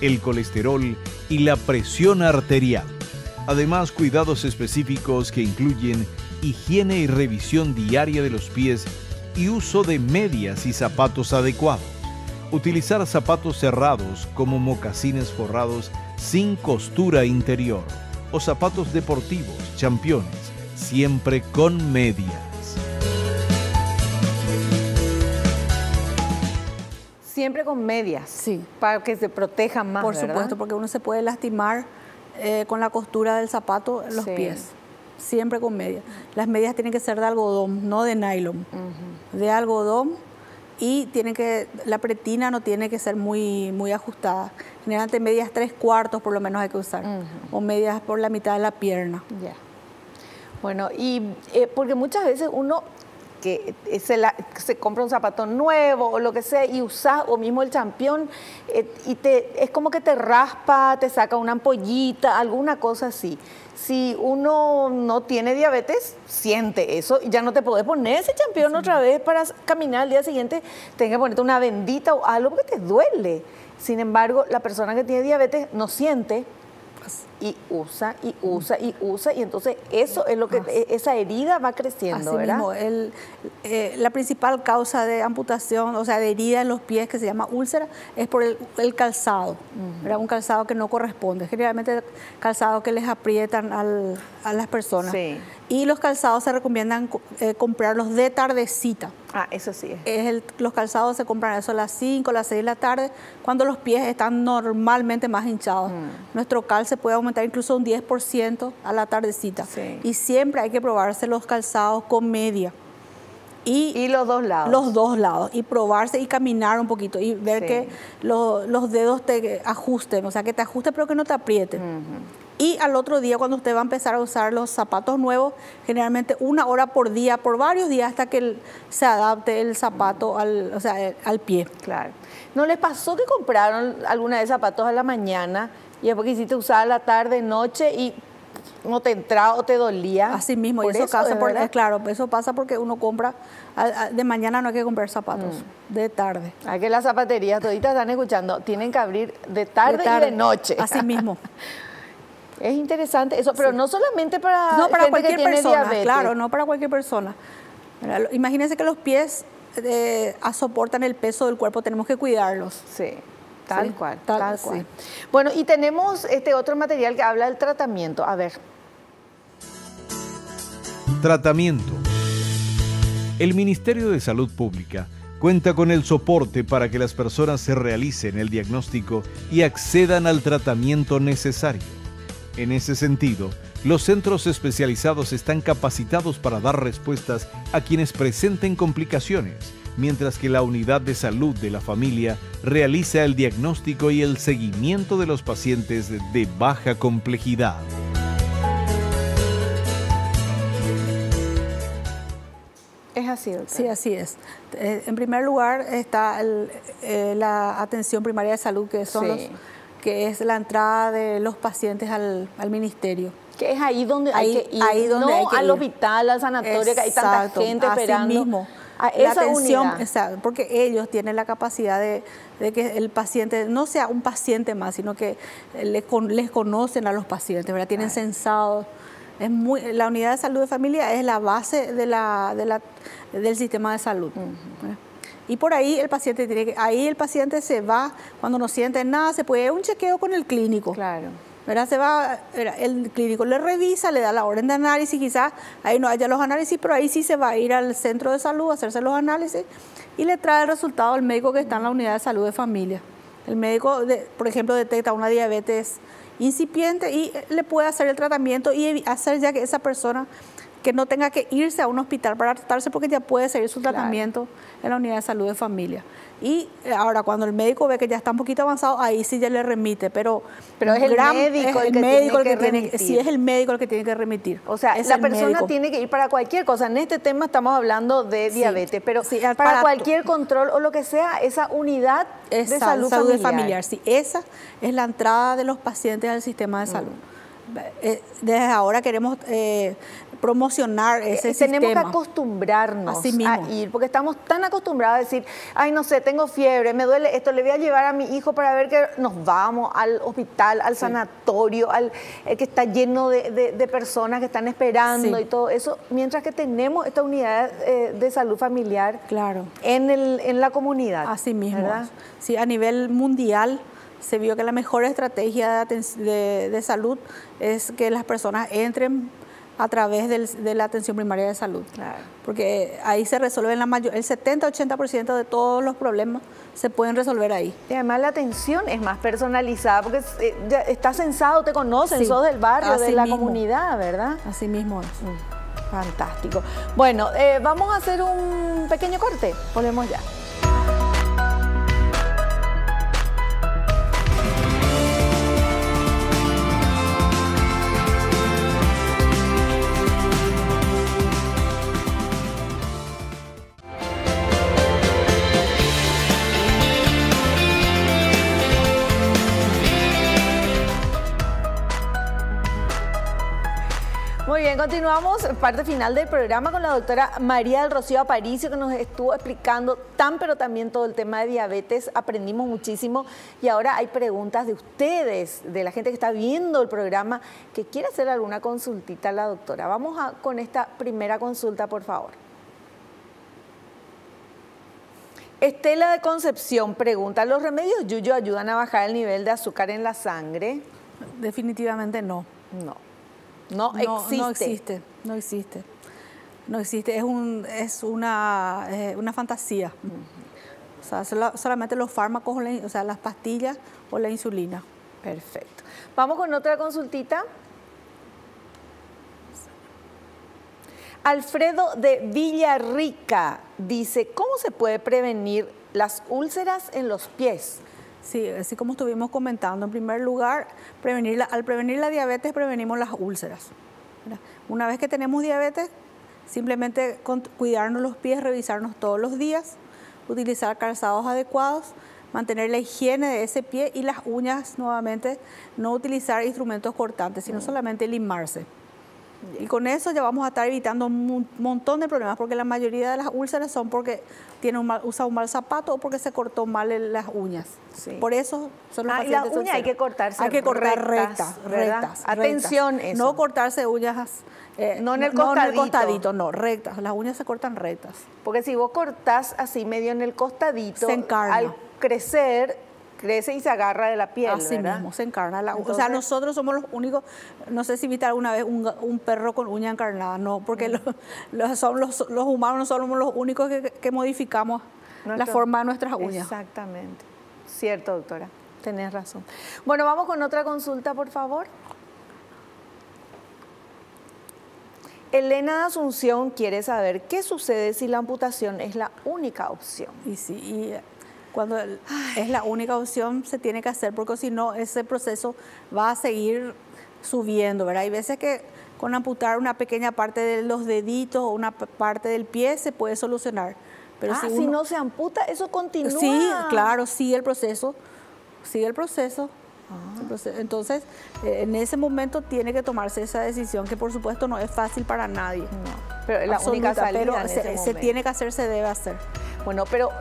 el colesterol y la presión arterial. Además, cuidados específicos que incluyen higiene y revisión diaria de los pies y uso de medias y zapatos adecuados. Utilizar zapatos cerrados como mocasines forrados sin costura interior o zapatos deportivos, championes, siempre con medias. Siempre con medias. Sí. Para que se protejan más, Por ¿verdad? supuesto, porque uno se puede lastimar con la costura del zapato los pies. Siempre con medias. Las medias tienen que ser de algodón, no de nylon. De algodón y la pretina no tiene que ser muy ajustada. Generalmente medias 3/4 por lo menos hay que usar. O medias por la mitad de la pierna. Ya. Bueno, y porque muchas veces uno que se compra un zapato nuevo o lo que sea y usas o mismo el champión es como que te raspa, te saca una ampollita, alguna cosa así. Si uno no tiene diabetes, siente eso y ya no te podés poner ese champión otra vez para caminar al día siguiente, tenés que ponerte una bendita o algo porque te duele. Sin embargo, la persona que tiene diabetes no siente y usa y usa y usa y entonces eso es lo que esa herida va creciendo, así ¿verdad? Mismo, la principal causa de amputación, o sea, de herida en los pies que se llama úlcera, es por el calzado, ¿verdad? Un calzado que no corresponde, generalmente calzado que les aprietan a las personas. Sí. Y los calzados se recomiendan comprarlos de tardecita. Ah, eso sí. Los calzados se compran eso a las 5, a las 6 de la tarde, cuando los pies están normalmente más hinchados. Nuestro calce puede aumentar incluso un 10% a la tardecita. Sí. Y siempre hay que probarse los calzados con media. Y los dos lados. Los dos lados. Y probarse y caminar un poquito. Y ver que los dedos te ajusten. O sea, que te ajusten pero que no te aprieten. Y al otro día, cuando usted va a empezar a usar los zapatos nuevos, generalmente 1 hora por día, por varios días, hasta que se adapte el zapato al pie. Claro. ¿No les pasó que compraron alguna de zapatos a la mañana y después quisiste usar a la tarde, noche y no te entraba o te dolía? Así mismo, por eso pasa porque uno compra, de mañana no hay que comprar zapatos, de tarde. Hay que las zapaterías, toditas están escuchando, tienen que abrir de tarde y de noche. Así mismo. Es interesante eso, pero no solamente para cualquier que tiene persona, diabetes. claro, no para cualquier persona. Imagínense que los pies soportan el peso del cuerpo, tenemos que cuidarlos. Sí, tal cual. Sí. Bueno, y tenemos este otro material que habla del tratamiento. A ver. Tratamiento. El Ministerio de Salud Pública cuenta con el soporte para que las personas se realicen el diagnóstico y accedan al tratamiento necesario. En ese sentido, los centros especializados están capacitados para dar respuestas a quienes presenten complicaciones, mientras que la unidad de salud de la familia realiza el diagnóstico y el seguimiento de los pacientes de baja complejidad. Es así, doctora. Sí, así es. En primer lugar está la atención primaria de salud, que es la entrada de los pacientes al ministerio. Que es ahí donde hay que ir, al hospital, al sanatorio, que hay tanta gente esperando. Así mismo. A esa atención, unidad. porque ellos tienen la capacidad de que el paciente no sea un paciente más, sino que les conocen a los pacientes, ¿verdad? Tienen censados. La unidad de salud de familia es la base del sistema de salud. Y por ahí el paciente se va, cuando no siente nada, se puede un chequeo con el clínico. Claro. ¿verdad? El clínico le revisa, le da la orden de análisis, quizás ahí no haya los análisis, pero ahí sí se va a ir al centro de salud a hacerse los análisis y le trae el resultado al médico que está en la unidad de salud de familia. El médico, por ejemplo, detecta una diabetes incipiente y le puede hacer el tratamiento y hacer ya que esa persona que no tenga que irse a un hospital para tratarse porque ya puede seguir su tratamiento en la unidad de salud de familia. Y ahora cuando el médico ve que ya está un poquito avanzado, ahí sí ya le remite, pero es el médico el que tiene que sí, es el médico el que tiene que remitir. O sea, la persona tiene que ir para cualquier cosa. En este tema estamos hablando de diabetes, pero para cualquier control o lo que sea, esa unidad de salud familiar. Sí, esa es la entrada de los pacientes al sistema de salud. Desde ahora queremos promocionar ese sistema. Tenemos que acostumbrarnos a ir, porque estamos tan acostumbrados a decir, ay, no sé, tengo fiebre, me duele esto, le voy a llevar a mi hijo para ver que nos vamos al hospital, al sanatorio, que está lleno de personas que están esperando y todo eso, mientras que tenemos esta unidad de salud familiar en la comunidad. Así mismo, ¿verdad? Sí, a nivel mundial se vio que la mejor estrategia de salud es que las personas entren a través de la atención primaria de salud. Claro. Porque ahí se resuelven el 70-80% de todos los problemas se pueden resolver ahí. Y además la atención es más personalizada, porque ya está censado, te conocen, sos del barrio, de la comunidad, ¿verdad? Así mismo es. Fantástico. Bueno, vamos a hacer un pequeño corte, volvemos ya. Muy bien, continuamos, parte final del programa con la doctora María del Rocío Aparicio, que nos estuvo explicando pero también todo el tema de diabetes. Aprendimos muchísimo y ahora hay preguntas de ustedes, de la gente que está viendo el programa, que quiere hacer alguna consultita a la doctora. Vamos con esta primera consulta, por favor. Estela de Concepción pregunta, ¿los remedios yuyo ayudan a bajar el nivel de azúcar en la sangre? Definitivamente no. No existe. No existe, es una fantasía. O sea, solamente los fármacos, o sea, las pastillas o la insulina. Perfecto. Vamos con otra consultita. Alfredo de Villarrica dice, ¿cómo se puede prevenir las úlceras en los pies? Sí, así como estuvimos comentando, en primer lugar, al prevenir la diabetes, prevenimos las úlceras. Una vez que tenemos diabetes, simplemente cuidarnos los pies, revisarnos todos los días, utilizar calzados adecuados, mantener la higiene de ese pie y las uñas, nuevamente, no utilizar instrumentos cortantes, sino solamente limarse. Y con eso ya vamos a estar evitando un montón de problemas, porque la mayoría de las úlceras son porque usa un mal zapato o porque se cortó mal las uñas. Sí. Por eso son los pacientes. Y las uñas hay que cortarse rectas. Atención, eso. No cortarse uñas, no en el costadito, no, rectas. Las uñas se cortan rectas. Porque si vos cortás así medio en el costadito, se encarna. Al crece y se agarra de la piel, así ¿verdad? Mismo, se encarna. O sea, nosotros somos los únicos, no sé si viste alguna vez un perro con uña encarnada, no, porque los humanos no somos los únicos que modificamos la forma de nuestras uñas. Exactamente. Cierto, doctora, tenés razón. Bueno, vamos con otra consulta, por favor. Elena de Asunción quiere saber qué sucede si la amputación es la única opción. Cuando es la única opción se tiene que hacer, porque si no ese proceso va a seguir subiendo, ¿verdad? Hay veces que con amputar una pequeña parte de los deditos o una parte del pie se puede solucionar. Pero si no se amputa, eso continúa. Sí, claro, sigue el proceso. Entonces, en ese momento tiene que tomarse esa decisión, que por supuesto no es fácil para nadie. No, pero es la única salida pero se tiene que hacer, se debe hacer. Bueno, pero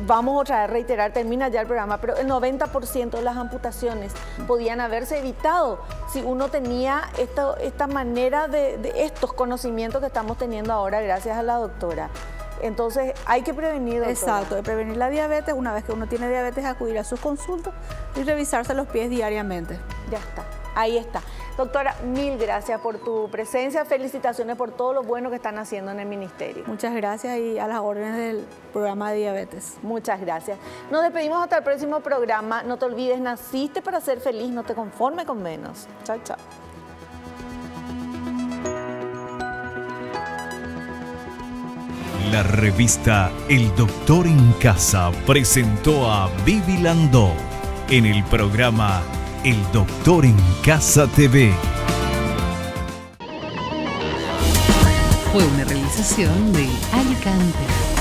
vamos otra vez a reiterar, termina ya el programa, pero el 90% de las amputaciones podían haberse evitado si uno tenía esta manera de estos conocimientos que estamos teniendo ahora gracias a la doctora. Entonces, hay que prevenir, doctora. Exacto, de prevenir la diabetes. Una vez que uno tiene diabetes, acudir a sus consultas y revisarse los pies diariamente. Ya está. Ahí está. Doctora, mil gracias por tu presencia. Felicitaciones por todo lo bueno que están haciendo en el ministerio. Muchas gracias y a las órdenes del programa de diabetes. Muchas gracias. Nos despedimos hasta el próximo programa. No te olvides, naciste para ser feliz, no te conformes con menos. Chao, chao. La revista El Doctor en Casa presentó a Vivi Landó en el programa El Doctor en Casa TV. Fue una realización de Alicante.